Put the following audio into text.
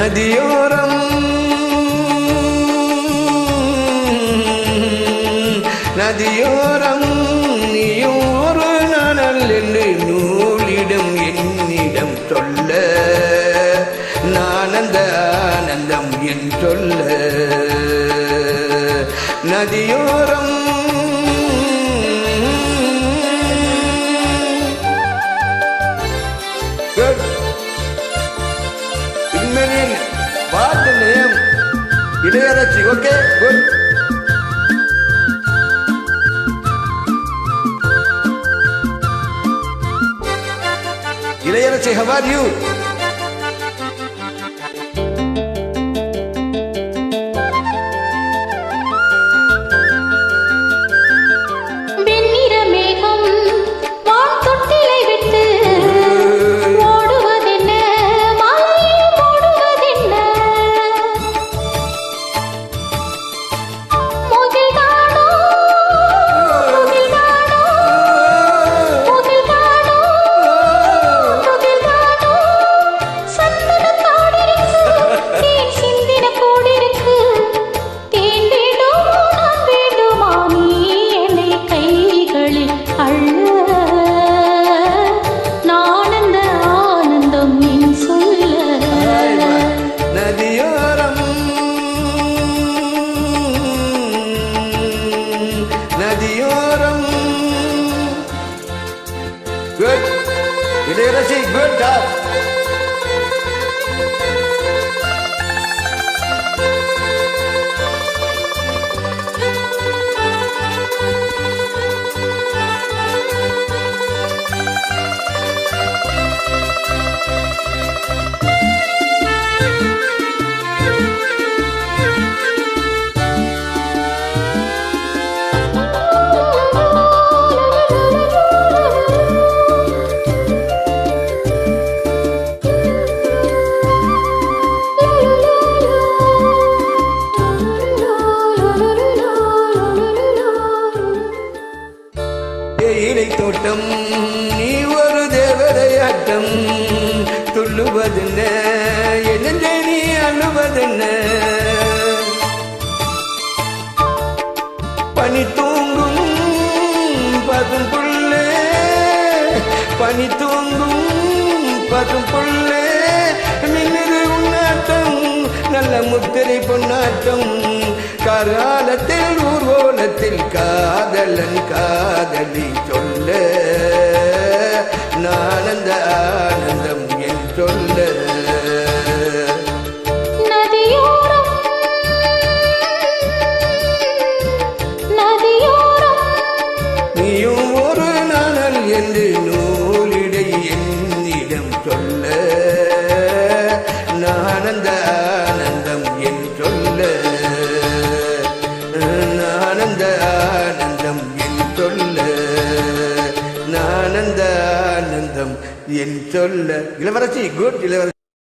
நதியோரம் நதியோரம் நீயும் ஒரு நானல் என்று நூலிடம் என்னிடம் சொல்ல நானந்த ஆனந்தம் என் சொல்ல நதியோரம் What's the name? Ilayarachi, okay, good. Ilayarachi, how are you? Nadiyoram good Ilayarachi good job தோட்டம் நீ ஒரு தேவதையாட்டம் துள்ளுவதென்ன என்ன நீ அழுவதென்ன பனி தூங்கும் பதும் புள்ளே பனி தூங்கும் பதும் புள்ளே மின்னது உன்னாட்டம் நல்ல முத்திரை பொன்னாட்டம் காலத்தில் ஊர்வலத்தில் காதலன் காதலி சொல்ல நானந்த ஆனந்தம் என் சொல்ல நதியோரம் நீயும் ஒரு நானல் என்று நூலிடை என்னிடம் சொல்ல நானந்த ஆனந்தம் என் சொல்ல நானந்த ஆனந்தம் என் சொல்ல நானந்த ஆனந்தம் என் சொல்ல இளவரசி குட் இளவரசி